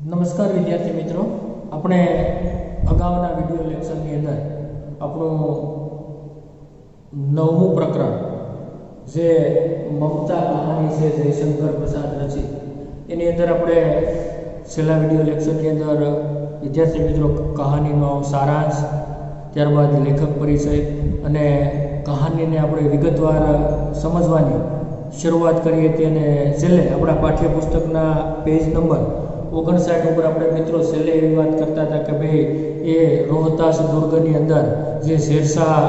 નમસ્કાર વિદ્યાર્થી મિત્રો, આપણે અગાઉના વિડિયો લેક્ચરની અંદર આપણું 9મું પ્રકરણ જે મમતા કહાની છે જયશંકર પ્રસાદ રચિત એની અંદર આપણે છેલ્લા વિડિયો લેક્ચરની અંદર વિદ્યાર્થી મિત્રો કહાનીનો સારાંશ, ત્યારબાદ લેખક પરિચય અને કહાનીને આપણે વિગતવાર સમજવાની શરૂઆત કરી હતી અને છેલ્લે આપણા પાઠ્યપુસ્તકના પેજ નંબર 59 ઉપર આપણે મિત્રો છેલ્લે એવી વાત કરતા હતા કે ભાઈ એ રોહતાસ દુર્ગની અંદર જે શેરશાહ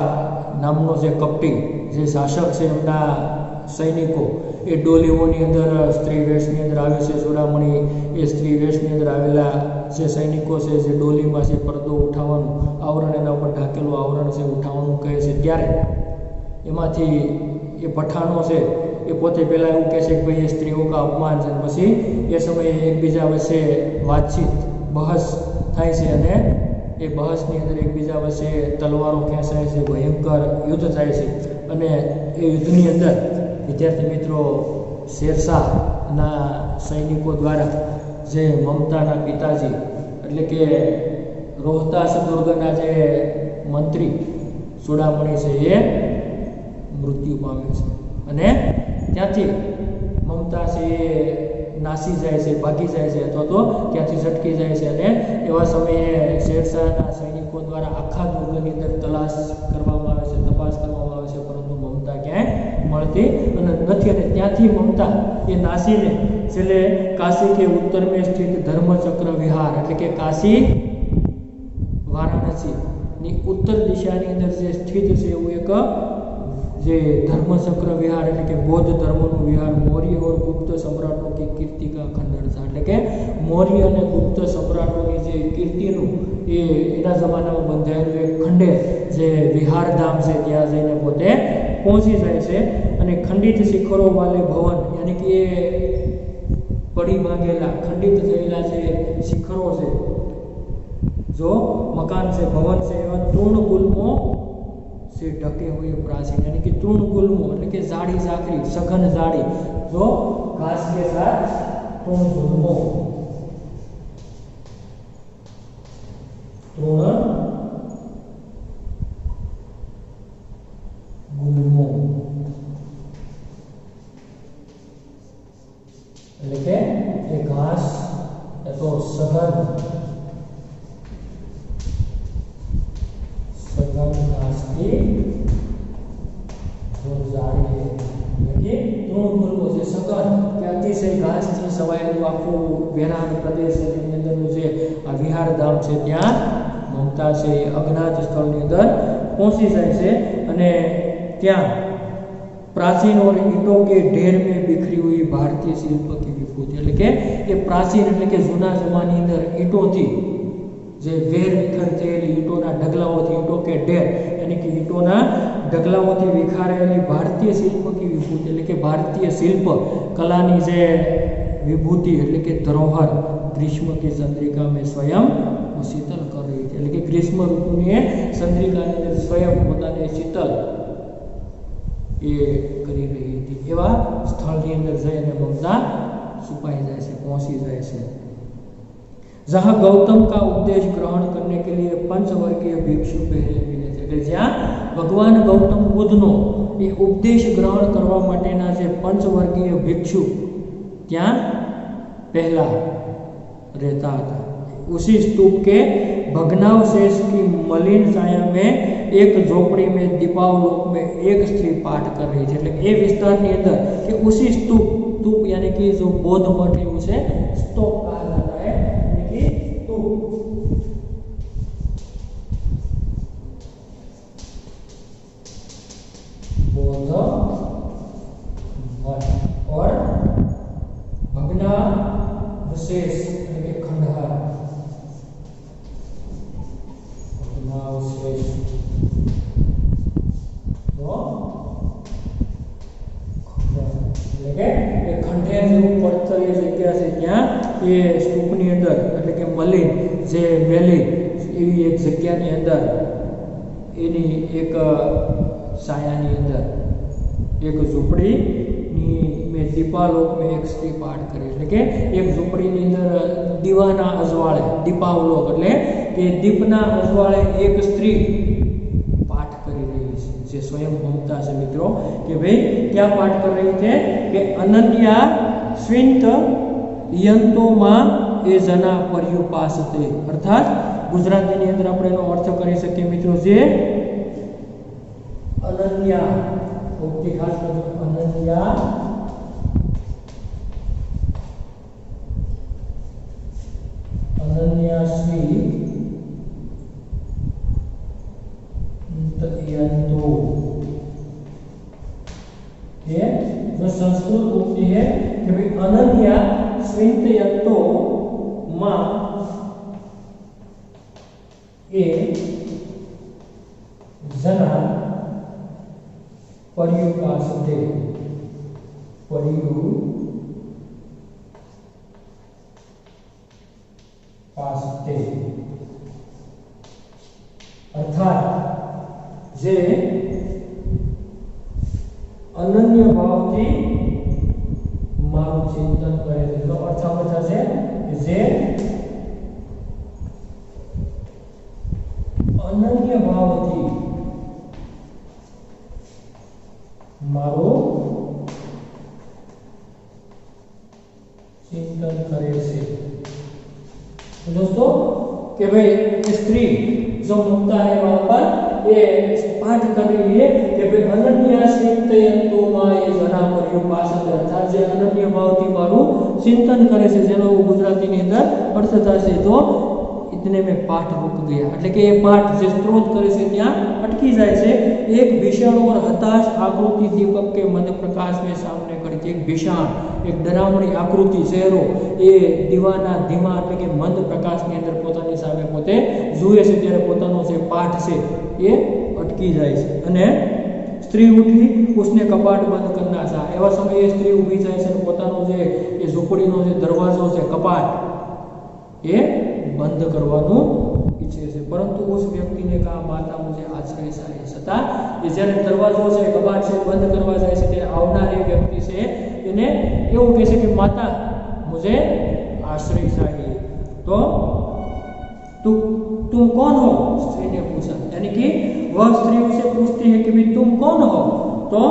નામનો જે કપટી જે શાસક છે એમના સૈનિકો એ ડોલીઓની અંદર સ્ત્રી વેશની અંદર આવે છે. ચૂડામણી એ સ્ત્રી વેશની અંદર આવેલા જે સૈનિકો છે જે ડોલીમાં છે પડદો ઉઠાવવાનું આવરણ એના ઉપર ઢાંકેલું આવરણ છે ઉઠાવવાનું કહે છે, ત્યારે એમાંથી એ પઠાણો છે એ પોતે પહેલાં એવું કહે છે કે ભાઈ એ સ્ત્રીઓ કા અપમાન છે. પછી એ સમયે એકબીજા વચ્ચે વાતચીત બહસ થાય છે અને એ બહસની અંદર એકબીજા વચ્ચે તલવારો ખેંચાય છે, ભયંકર યુદ્ધ થાય છે અને એ યુદ્ધની અંદર વિદ્યાર્થી મિત્રો શેરશાહના સૈનિકો દ્વારા જે મમતાના પિતાજી એટલે કે રોહતાસ દુર્ગના જે મંત્રી ચૂડામણી છે એ મૃત્યુ પામે છે અને ત્યાંથી મમતા છે એ નાસી જાય છે, ભાગી જાય છે અથવા તો ત્યાંથી ઝટકી જાય છે અને એવા સમયે શેરશાહના સૈનિકો દ્વારા આખા દુર્ગની અંદર તલાશ કરવામાં આવે છે, તપાસ કરવામાં આવે છે, પરંતુ મમતા ક્યાંય મળતી નથી અને ત્યાંથી મમતા એ નાસીને છેલ્લે કાશી કે ઉત્તર મેં સ્થિત ધર્મચક્ર વિહાર એટલે કે કાશી વારાણસીની ઉત્તર દિશાની અંદર જે સ્થિત છે એવું એક જે ધર્મચક્ર વિહાર એટલે કે બૌદ્ધ ધર્મનું વિહાર મૌર્ય और ગુપ્ત સમ્રાટો की कीर्ति का खंडन था એટલે કે મૌર્ય અને ગુપ્ત સમ્રાટોની જે કીર્તિનું એના જમાનામાં બંધાયેલું એક ખંડેર જે વિહારધામ છે ત્યાં જઈને પોતે પહોંચી જાય છે અને ખંડિત શિખરો વાલે ભવન યાની કે પડી માંગેલા ખંડિત થયેલા જે શિખરો છે जो मकान से भवन से एवं तूर्ण गुल्मों से ढके हुए प्राचीन यानी कि तूर्ण गुल्मों એટલે કે જાડી ઝાકરી સઘન જાડી जो घास के साथ तूर्ण गुल्मों એટલે કે એ ઘાસ તો સઘન घास की जो जाड़ी है ये तृण गुल्मों से सघन કે અતિશય ઘાસથી સવાયેલું આખું વેરાન પ્રદેશ છે તેની અંદરનું જે આ વિહાર ધામ છે ત્યાં મમતા છે એ અજ્ઞાત સ્થળની અંદર પહોંચી જાય છે અને ત્યાં प्राचीन और ईंटों के ढेर में बिखरी हुई भारतीय शिल्प की विभूति એટલે કે એ પ્રાચીન એટલે કે જૂના જમાનાની અંદર ઈંટોથી જે વેરવિખેર થયેલી ઈંટોના ઢગલાઓથી ઈંટો કે ઢેર यानी कि ઈંટોના ઢગલાઓથી વિખારેલી ભારતીય શિલ્પ की विभूति એટલે કે ભારતીય શિલ્પ કલાની જે વિભૂતિ એટલે કે ધરોહર ગ્રીષ્મ की चंद्रिका में स्वयं શીતલ कर रही थी એટલે કે ગ્રીષ્મ ઋતુની ચંદ્રિકાની અંદર સ્વયં પોતાને શીતલ એ કરી રહી હતી એવા સ્થળની અંદર જઈને મમતા છુપાઈ જાય છે, પહોંચી જાય છે. जहाँ गौतम का उपदेश ग्रहण करने के लिए पंचवर्गीय भिक्षु पहले मिले थे એટલે જ્યાં ભગવાન ગૌતમ બુદ્ધનો એ ઉપદેશ ગ્રહણ કરવા માટેના જે પંચવર્ગીય ભિક્ષુ ત્યાં પહેલા રહેતા હતા. उसी स्तूप के भग्नावशेष की मलिन छाया में एक झोपड़ी में दीपावलोक में एक स्त्री पाठ कर रही थी એટલે એ વિસ્તારની અંદર કે उसी स्तूप स्तूप यानी कि जो बौद्ध मठ है उसे स्तूप कहा जाता है बौद्ध मठ और भग्नावशेष यानी खंडहर भग्नावशेष तो એટલે કે એ ખંડેર જેવું પડતરી જગ્યા છે ત્યાં એ સ્તૂપની અંદર એટલે કે મલિન જે મેલી એવી એક જગ્યાની અંદર એની એક છાયાની અંદર એક ઝૂંપડીની મેં દીપાલોક में एक स्त्री पाठ करे એટલે કે એક ઝૂંપડીની અંદર દીવાના અજવાળે દીપાવલોક એટલે કે દીપના અજવાળે એક સ્ત્રી પાઠ કરી રહી છે જે સ્વયં મમતા છે મિત્રો કે ભાઈ क्या पाठ कर रही थे कि अनन्या स्विंत यंतोમાં એ જના પર્યુપાસતે અર્થાત ગુજરાતીની અંદર આપણે એનો અર્થ કરી શકીએ મિત્રો જે અનન્યા ઓકે ખાસ કરજો अनन्या श्री यंतो ये जो संस्कृत उक्ति है कि भाई अनन्या स्विंत यंतो मां ए जना पर्युपासते अर्थात जे अनन्य भावथी मारू चिंतन करे छे तो अर्थ आ थशे कि जे अनन्य भावथी मारू चिंतन करे छे। तो दोस्तों कि भाई स्त्री जो ममता है वहां पर ये पाठ कर रही है कि भाई अनन्या चिंतयंतो मां ये जना पर्युपासते अर्थात जे अनन्य भावथी मारू चिंतन करे छे जेनो गुजरातीनी अंदर अर्थ थशे तो इतने में पाठ रुक गया એટલે કે એ પાઠ જે સ્ત્રોત કરે છે ત્યાં અટકી જાય છે। एक भीषण और हताश आकृति दीपक के मन प्रकाश में सामने खड़ी थी। एक भीषण एक डरावनी आकृति चेहरो એ દીવાના ધીમા એટલે કે મંદ પ્રકાશની અંદર પોતાની સામે પોતે જુએ છે ત્યારે પોતાનો જે પાઠ છે એ અટકી જાય છે અને સ્ત્રી ઉઠી उसने कपाट बंद करना था। એવા સમયે સ્ત્રી ઊભી જાય છે અને પોતાનો જે એ ઝૂંપડીનો જે દરવાજો છે કપાટ એ बंद करवानो इच्छे छे परंतु उस व्यक्ति ने कहा माता मुझे आश्रय चाहिए। छता ये જ્યારે દરવાજો છે કબાટ છે બંધ કરવા જાય છે ત્યારે આવનાર એ વ્યક્તિ છે એને એવું કહે છે કે માતા मुझे आश्रय चाहिए। तो तुम कौन हो? स्त्री ने पूछा यानी कि वह स्त्री उसे पूछती है कि भाई तुम कौन हो? तो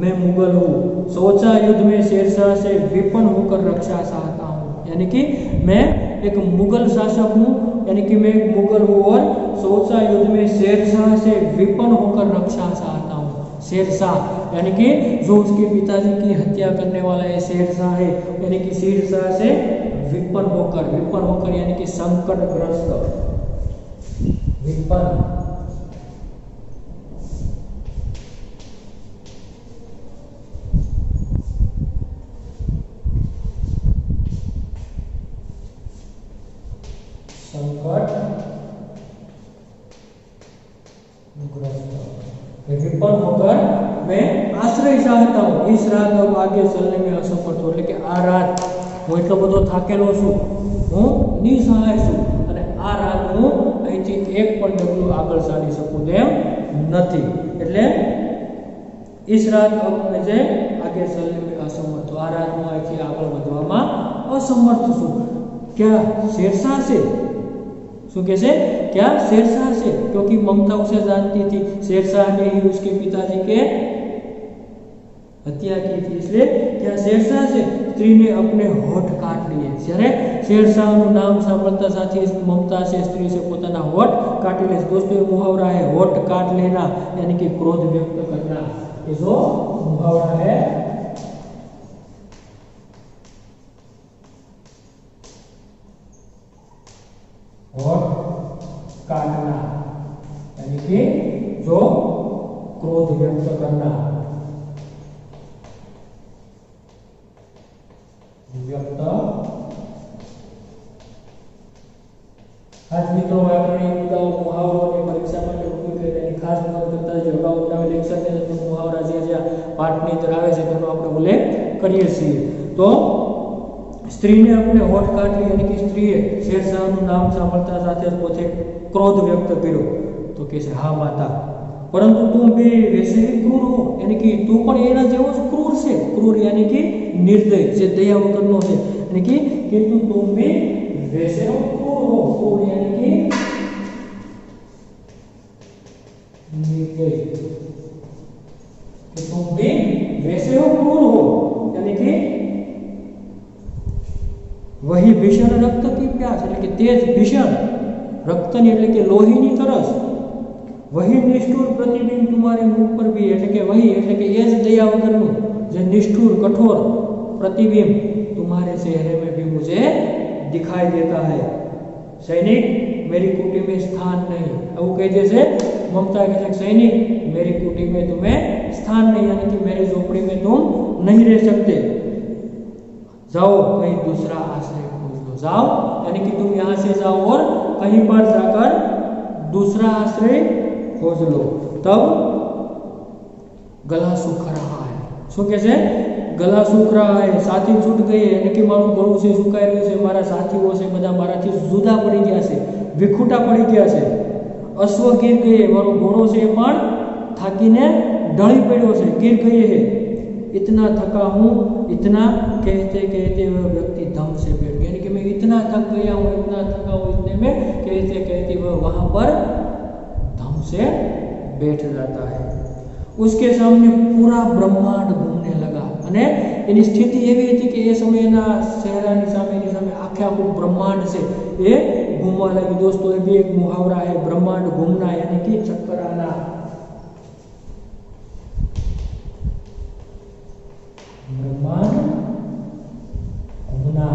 मैं मुगल हूँ, सोचा युद्ध में शेरशाह से विपन्न होकर रक्षा चाहता हूँ। यानी कि मैं एक मुगल शासक हूँ यानी कि मैं एक मुगल हूँ और सोचा युद्ध में शेरशाह से विपन्न होकर रक्षा चाहता हूँ। शेरशाह यानी कि जो उसके पिताजी की हत्या करने वाला है शेरशाह है यानी कि शेरशाह से विपन्न होकर यानी कि संकटग्रस्त विपन्न विपन्न होकर मैं आश्रय चाहता हूँ। इस रात अब आगे चलने में असमर्थ हूँ એટલે કે આ રાત હું એટલો બધો થાકેલો છું, હું નિસહાય છું અને આ રાત હું અહીંથી એક પણ ડગલું આગળ ચાલી શકું તેમ નથી। એટલે इस रात अब मुझे आगे चलने में असमर्थ हूँ। आ रात હું અહીંથી આગળ વધવામાં असमर्थ છું। क्या शेरशाह से શું કહે છે क्या शेरशाह से? क्योंकि ममता उसे जानती थी शेरशाह ने ही उसके पिताजी के हत्या की थी इसलिए क्या शेरशाह से? स्त्री ने अपने होठ काट लिए। જ્યારે शेरशाहનું નામ સાંભળતા સાથી મમતા से स्त्री से પોતાના હોઠ કાટી લે। दोस्तों ये मुहावरा है होठ काट लेना यानी कि क्रोध व्यक्त करना। ये जो मुहावरा है होठ काटना यानी कि जो क्रोध व्यक्त करना व्यक्त। खास मित्रों व्याकरणिक मुद्दाओं मुहावरों ने परीक्षा માટે ઉપયોગ કરીને ખાસ નોંધ કરતા જો અગાઉ બનાવેલ લેક્ચરની અંદર મુહાવરા જે પાઠની અંદર આવે છે તેનો આપણે ઉલ્લેખ કરીએ છીએ। તો स्त्री ने अपने होठ काट लिए यानी कि स्त्री शेरशाहનું નામ સાંભળતા સાથે પોતે क्रोध व्यक्त કર્યો। तो कैसे हाँ माता परंतु तुम भी वैसे ही क्रूर हो यानी कि तू पण एना जेवो ज क्रूर छे। क्रूर क्रूर यानी कि निर्दय, जे दया वगरनो है, यानी कि किंतु तुम भी वैसे हो क्रूर हो। क्रूर यानी कि निर्दय, कि तुम भी वैसे हो क्रूर हो, यानी कि वही भीषण रक्त की प्यास, એટલે કે તેજ ભીષણ રક્તની એટલે કે લોહીની તરસ, वही निष्ठुर प्रतिबिंब तुम्हारे मुख पर भी, એટલે કે वही એટલે કે એ જ દયા વગરનું જે નિષ્ઠુર કઠોર प्रतिबिंब तुम्हारे चेहरे में भी मुझे दिखाई देता है। सैनिक मेरी कुटी में स्थान नहीं, એવું કહે છે ममता के सैनिक मेरी कुटी में तुम्हें स्थान नहीं, यानी कि मेरी झोपड़ी में तुम नहीं रह सकते, जाओ कहीं दूसरा आश्रय खोज लो। जाओ यानी कि तुम यहाँ से जाओ और कहीं पर जाकर दूसरा आश्रय खोज लो। तब गला सूख रहा है, શું કહે છે? ગલા સૂખ રહા હે, સાથી છૂટ ગઈ, એટલે કે મારું ગળું છે સુકાઈ રહ્યું છે, મારા સાથીઓ છે બધા મારાથી જુદા પડી ગયા છે, વિખૂટા પડી ગયા છે। અશ્વ ગીર ગયે, મારો ઘોડો છે એ પણ થાકીને ઢળી પડ્યો છે, ગીર ગયે है। इतना थका हूँ, इतना कहते कहते वह व्यक्ति दम से बैठ गया, यानी कि मैं इतना थक गया हूँ, इतना थका हूँ, इतने में कहते कहते वह वहां पर दम से बैठ जाता है। उसके सामने पूरा ब्रह्मांड घूमने लगा, અને એની સ્થિતિ એવી હતી કે એ સમયના ચહેરાની સામે આખે આખું બ્રહ્માંડ છે એ ઘૂમવા લાગ્યું। दोस्तों ये भी एक मुहावरा है, ब्रह्मांड घूमना यानी कि चक्कर आना। ब्रह्मांड घूमना,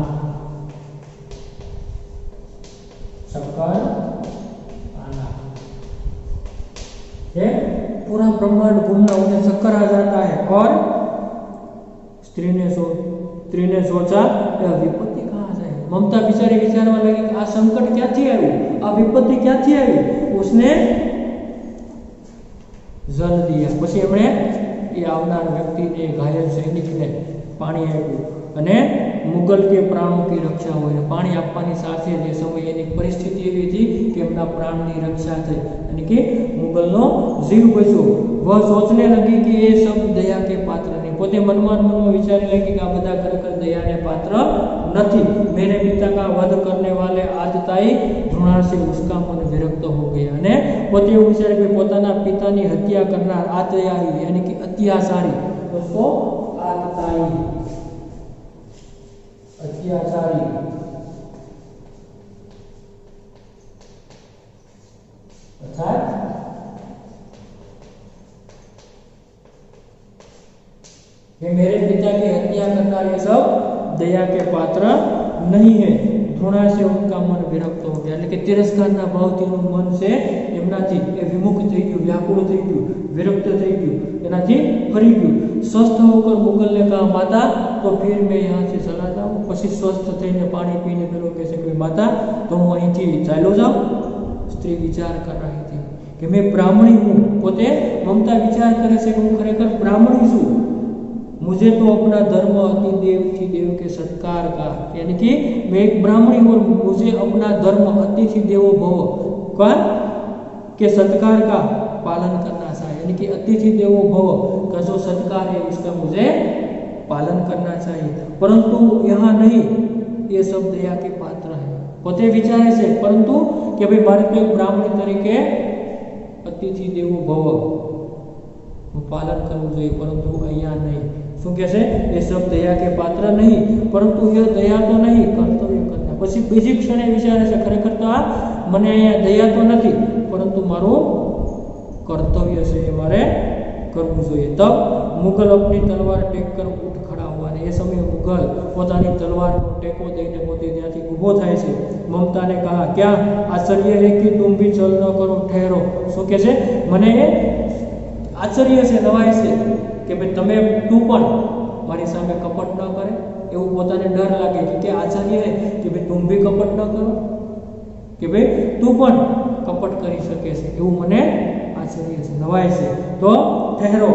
चक्कर आना, ये पूरा ब्रह्मांड घूमना, उन्हें चक्कर आ जाता है। और स्त्री ने सोचा विपत्ति कहाँ से? ममता बिचारी विचारवा लगी कि आ संकट क्यांथी आव्युं, आ विपत्ति क्यांथी आवी? उसने जल दिया, પછી એમણે એ આવનાર વ્યક્તિને, ઘાયલ સૈનિકને પાણી આપ્યું, અને મુગલ કે प्राणों की रक्षा હોય, પાણી આપવાની સાથે જે સમય એની પરિસ્થિતિ એવી હતી કે એમના પ્રાણની રક્ષા થઈ, यानी कि મુગલનો જીવ બચ્યો। वह सोचने लगी कि ये सब दया के पात्र नहीं, પોતે મનમાં વિચારી લગી કે આ બધા ખરેખર દયાને પાત્ર નથી। मेरे पिता का वध करने वाले आदताई घृणा से उसका मन विरक्त हो गया, અને પોતે એવું વિચારે કે પોતાના પિતાની હત્યા કરનાર આતયાઈ यानी कि અત્યાચારી, दोस्तों आतताई અત્યાચારી, अर्थात कि मेरे पिता की हत्या करना ये सब दया के पात्र नहीं है। घृणा से उनका मन विरक्त हो गया, એટલે કે તિરસ્કારના ભાવથી મન છે એમનાથી એ વિમુખ થઈ ગયું, વ્યાકુળ થઈ ગયું, વિરક્ત થઈ ગયું, એનાથી ફરી ગયું। સ્વસ્થ હોकर मुगल ने कहा माता तो फिर मैं यहाँ से चला जाऊँ। પછી સ્વસ્થ થઈને પાણી પીને પેલો કહે છે કે માતા તો હું અહીંથી ચાલ્યો જાઉં। સ્ત્રી વિચાર कर रही थी कि मैं ब्राह्मणी हूँ, પોતે મમતા વિચાર કરે છે કે હું ખરેખર બ્રાહ્મણી છું, मुझे तो अपना धर्म अति देव थी देव के सत्कार का, यानी कि मैं एक ब्राह्मणी हूँ और मुझे अपना धर्म अतिथि देवो भव का के सत्कार का पालन करना चाहिए, यानी कि अतिथि देवो भव का जो सत्कार है उसका मुझे पालन करना चाहिए। परंतु यहाँ नहीं, ये सब दया के पात्र है। પોતે વિચારે છે પરંતુ કે ભાઈ મારે તો એક બ્રાહ્મણી તરીકે અતિથિ દેવો ભવ पालन करવું જોઈએ, પરંતુ અહીંયા नहीं। શું કહે છે? એ सब दया के पात्र नहीं, परंतु यह दया तो नहीं, कर्तव्य करना। પછી બીજી ક્ષણે વિચારે છે ખરેખર તો આ મને અહીંયા દયા તો નથી, પરંતુ મારું કર્તવ્ય છે, એ મારે કરવું જોઈએ। तब मुगल अपनी तलवार टेक कर उठ खड़ा हुआ, ने એ સમયે મુગલ પોતાની તલવારનો ટેકો દઈને પોતે ત્યાંથી ઊભો થાય છે। મમતા ने कहा क्या आश्चर्य है कि तुम भी चल न करो, ठहरो। શું કહે છે? મને आश्चर्य से नवाई से कि भाई तमे तू पण मारी सामे कपट न करे, एवं पोताने डर लागे कि आश्चर्य है कि भाई तुम भी कपट न करो, कि भाई तू पण कपट करी सके छे, एवं मने आश्चर्य से नवाई से। तो ठहरो,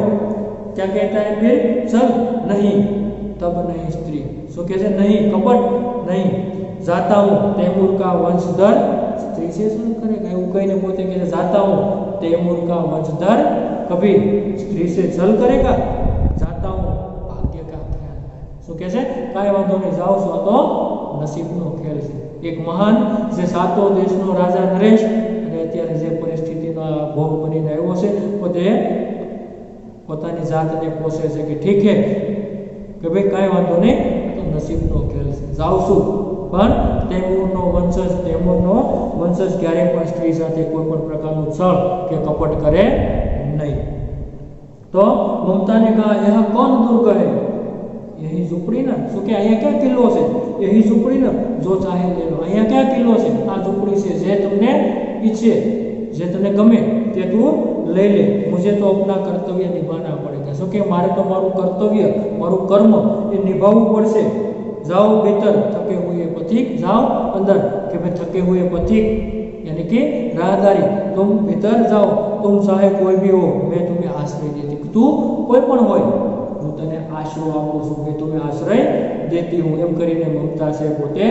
क्या कहता है फिर? चल नहीं, तब नहीं स्त्री। सो कहते नहीं, कपट नहीं, जाता हूँ तैमूर का वंशधर स्त्री से शुरू करेगा, एवं कहीने पोते कहते जाता हूँ तैमूर का वंशधर कभी स्त्री से छल करेगा, जाता हूँ भाग्य का શું કહે છે? કાંઈ વાંધો નહીં, જાઓ છો, આ તો નસીબનો ખેલ છે. એક મહાન જે સાતો દેશનો રાજા નરેશ અને અત્યારે જે પરિસ્થિતિનો ભોગ બનીને આવ્યો છે, પોતે પોતાની જાતને પોષે છે કે ઠીક છે કે ભાઈ કાંઈ વાંધો નહીં, તો નસીબનો ખેલ છે, જાઉં છું. પણ તૈમૂરનો વંશજ ક્યારેય પણ સ્ત્રી સાથે કોઈ પણ પ્રકારનું છળ કે કપટ કરે નહીં. તો મમતા ને કહા યહ કોણ દુર્ગ હૈ, यही झूपड़ी ना, શું કે અહીંયા ક્યાં કિલ્લો છે? यही झूपड़ी ना, जो चाहे ले लो. અહીંયા ક્યાં કિલ્લો છે? આ ઝૂંપડી છે, જે તમને ઈચ્છે, જે તને ગમે તે તું લઈ લે. મુझे तो अपना कर्तव्य निभाना पड़ेगा. શું કે મારે તો મારું કર્તવ્ય, મારું કર્મ એ નિભાવવું પડશે. जाओ भीतर थके हुए पथिक, जाओ अंदर के भाई थके हुए पथिक यानी कि राहदारी, तुम भीतर जाओ, तुम चाहे कोई भी हो, मैं तुम्हें आश्रय देती. तू कोई पण होय, હું તને આશરો આપું છું, કે તમે આશ્રય દેતી હું. એમ કરીને મમતા છે પોતે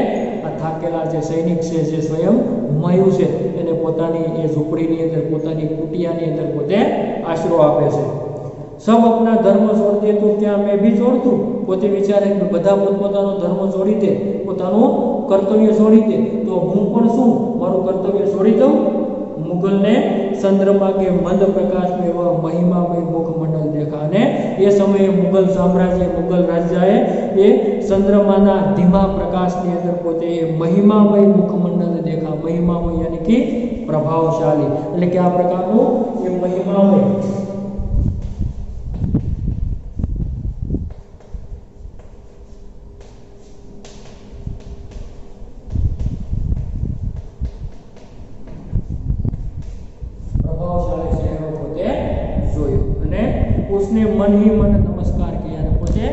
આ થાકેલા જે સૈનિક છે, જે સ્વયં હુમાયુ છે, એને પોતાની એ ઝૂંપડીની અંદર, પોતાની કુટિયાની અંદર પોતે આશરો આપે છે. સબ अपना धर्म छोड़ दे तो क्या मैं भी छोड़ दूं. પોતે વિચારે કે બધા પોતાનો ધર્મ છોડી દે, પોતાનું કર્તવ્ય છોડી દે, તો હું પણ શું મારું કર્તવ્ય છોડી દઉં? मुगल ने चंद्रमा के मंद प्रकाश में वह महिमामय मुखमंडल देखा. અને એ સમયે મુગલ સામ્રાજ્ય, મુગલ રાજ્યએ એ ચંદ્રમાના ધીમા પ્રકાશની અંદર પોતે એ મહિમામય મુખમંડલ દેખા. મહિમામય યાની કે પ્રભાવશાળી, એટલે કે આ પ્રકારનું એ મહિમામય उसने मन ही मन नमस्कार किया. पोते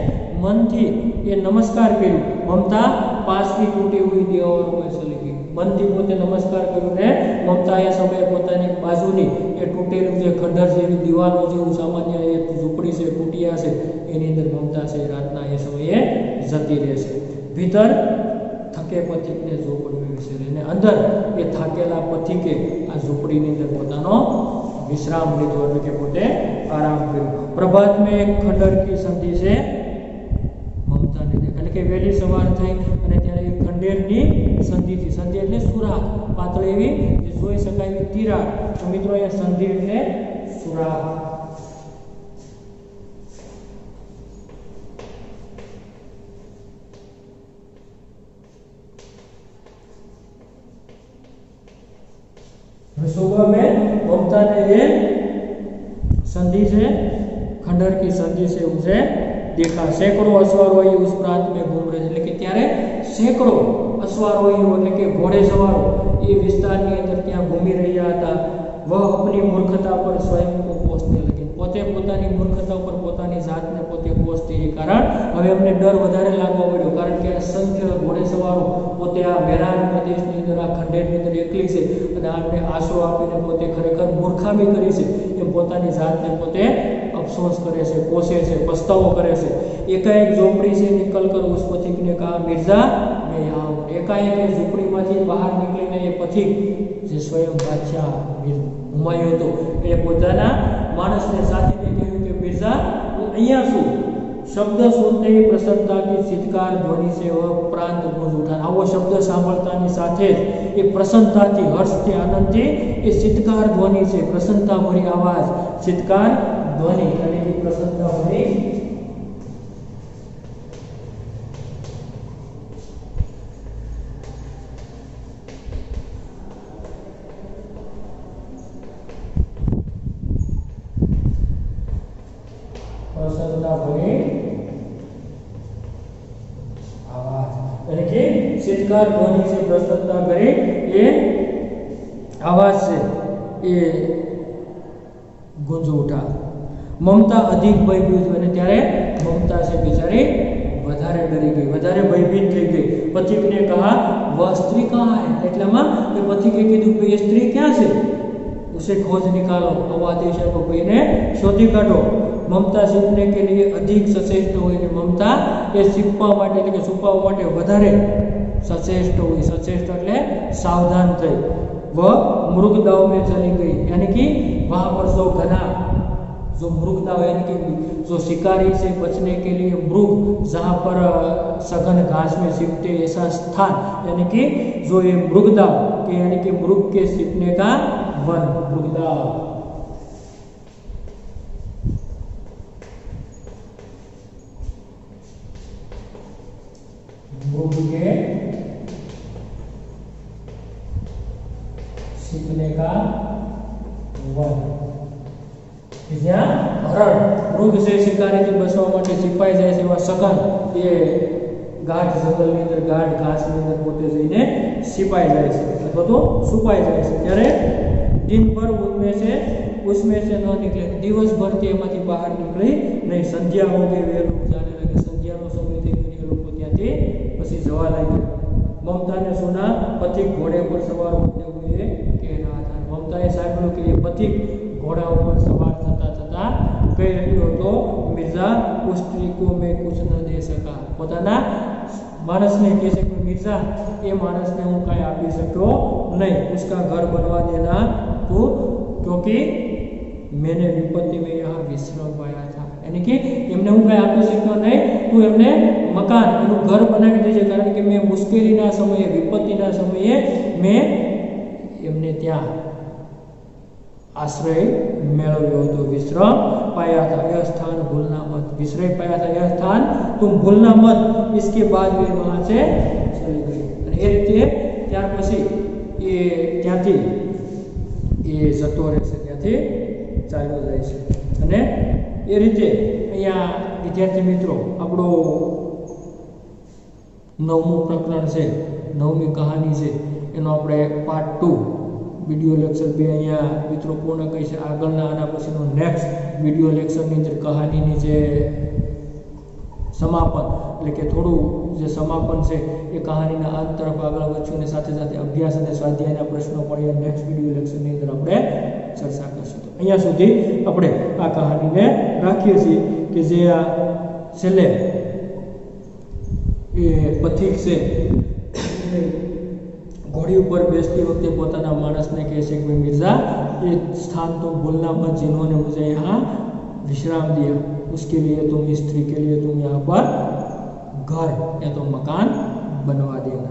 मन थी ये नमस्कार કર્યું. મમતા पास की टूटी हुई दीवार में चली गई. मन थी પોતે નમસ્કાર કર્યું ને મમતા એ સમયે પોતાની બાજુની એ તૂટેલું જે ખંડર જેવી દિવાલો જેવું સામાન્ય એ ઝૂંપડી છે, કુટિયા છે, એની અંદર મમતા છે રાતના એ સમયે જતી રહે છે. ભીતર થકે પથિકને ઝૂંપડી વિશે અને અંદર એ થાકેલા પથિકે આ ઝૂંપડીની અંદર પોતાનો विश्राम लीधो, એટલે કે પોતે આરામ કર્યો. પ્રભાત में एक खंडर की संधि से મમતા ને દેખા, એટલે કે વહેલી સવાર થઈ અને ત્યારે એક ખંડેરની સંધિ થી. સંધિ એટલે સુરાખ, પાતળી એવી જે જોઈ શકાય એવી તિરાડ. તો મિત્રો એ સંધિ એટલે સુરાખ. सुबह में ममता ने ये संधि से, खंडर की संधि से उसे देखा. सैकड़ों अश्वारोही उस प्रांत में घूम रहे थे. એટલે કે ત્યારે સેંકડો અશ્વારોહીઓ એટલે કે ઘોડે સવારો એ વિસ્તારની અંદર ત્યાં ઘૂમી રહ્યા હતા. वह अपनी मूर्खता पर स्वयं को कोसने लगे. પોતે પોતાની મૂર્ખતા ઉપર પોતાની જાતને પોતે કોસતી. એ કારણ હવે અમને ડર વધારે લાગવા મળ્યો, કારણ કે અસંખ્ય ઘોડે સવારો પોતે આ વેરાન પ્રદેશની અંદર, આ ખંડેરની અંદર એકલી છે અને આમને આશરો આપીને પોતે ખરેખર મૂર્ખામી કરી છે એમ પોતાની જાતને પોતે અફસોસ કરે છે, કોસે છે, પસ્તાવો કરે છે. એકાએક ઝોપડી से निकल कर उस पथिक ने कहा मिर्जा मैं यहाँ हूँ. એકાએક એ ઝૂંપડીમાંથી બહાર નીકળીને એ પથિક જે સ્વયં બાદશાહ હુમાયુ હતો એ પોતાના માણસને સાથીને કહ્યું કે મિર્ઝા હું અહીંયા છું. शब्द सुनते ही प्रसन्नता की चित्कार ध्वनि से वह प्रांत गूंज उठा. આવો શબ્દ સાંભળતાની સાથે જ એ પ્રસન્નતાથી, હર્ષથી, આનંદથી એ चित्कार ध्वनि છે, પ્રસન્નતા ભરી આવાજ, चित्कार ध्वनि અને એ પ્રસન્નતા ભરી प्रसन्नता भरी आवाज यानी कि चित्कार ध्वनि से प्रसन्नता भरी ये आवाज से ये गूंज उठा. ममता अधिक भयभीत અને ત્યારે મમતા છે બિચારી વધારે ડરી ગઈ, વધારે ભયભીત થઈ ગઈ. પથિકને કહા વહ સ્ત્રી કહાં હૈ. એટલામાં એ પથિકે કીધું કે એ સ્ત્રી ક્યાં છે? उसे खोज निकालो. तो आदेश है को कोઈને શોધી કાઢો. મમતા छिपने के लिए अधिक सचेष्ट हुई. कि મમતા એ छिपવા માટે એટલે કે છુપાવવા માટે વધારે सचेष्ट हुई. सचेष्ट એટલે सावधान થઈ. वह मृग दाव में चली गई यानी कि वहां पर जो घना जो मृगदा यानी कि जो शिकारी से बचने के लिए मृग जहाँ पर सघन घास में छिपते ऐसा स्थान यानी कि जो ये मृगदा के यानी कि मृग के छिपने का वन मृगदा। मृग के छिपने का वन જ્યાં હરણ મૃગ છે શિકારીથી બચવા માટે छिपाઈ જાય છે એવા સઘન એ ગાઢ જંગલની અંદર ગાઢ ઘાસની અંદર પોતે જઈને छिपाई જાય છે અથવા તો છુપાઈ જાય છે ત્યારે दिन भर उसमें से न निकले दिवस भर તે એમાંથી બહાર નીકળી નહીં સંધ્યા હો ગઈ વે લોગ જાने लगे સંધ્યાનો સમય થઈ ગયો એ લોકો ત્યાંથી પછી જવા લાગ્યા। ममता ने सुना पथिक घोड़े पर सवार होते हुए कह रहा था ममताए સાંભળ્યું કે એ પથિક घोड़ा ऊपर सवार थता थता कह रह्यो तो मिर्जा उस स्त्री को मैं कुछ न दे सका पोताना मानस ने कहे कि मिर्जा ये मानस ने हूँ कई आपी सको नहीं उसका घर बनवा देना तो क्योंकि मैंने विपत्ति में यहाँ विश्राम पाया था यानी कि एमने हूँ कई आपी सको नहीं तू एमने मकान एनु घर बनावी देजे कारण के मैं मुश्केलीना समये विपत्तिना समये मैं एमने त्या आश्रय मेळव्यो तो विश्राम पाया था यह स्थान भूलना मत विश्रय पाया था यह स्थान तुम भूलना मत। इसके बाद वे वहां से चली गई અને એ રીતે ત્યાર પછી એ ત્યાંથી એ જતો રહેશે ત્યાંથી ચાલ્યો જાય છે અને એ રીતે અહીંયા વિદ્યાર્થી મિત્રો આપણો નવમું પ્રકરણ છે નવમી કહાની છે એનો આપણે પાર્ટ 2 વિડિયો લેક્ચર 2 અહીંયા મિત્રો પૂર્ણ કરી છે। આગળના આના પછીનો નેક્સ્ટ વિડિયો લેક્ચરની અંદર કહાનીની જે સમાપન એટલે કે થોડું જે સમાપન છે એ કહાનીના અંત તરફ આગળ વધશું અને સાથે સાથે અભ્યાસ અને સ્વાધ્યાયના પ્રશ્નો પણ એ નેક્સ્ટ વિડિયો લેક્ચરની અંદર આપણે ચર્ચા કરીશું। તો અહીંયા સુધી આપણે આ કહાનીને રાખીએ છીએ કે જે આ છેલ્લે એ પથિક છે घोड़ी ऊपर बेचती वक्त पोताना मानस ने कहे कि मिर्जा ये स्थान तुम भूलना मत जिन्होंने मुझे यहाँ विश्राम दिया उसके लिए तुम स्त्री के लिए तुम यहाँ पर घर या तो मकान बनवा देना।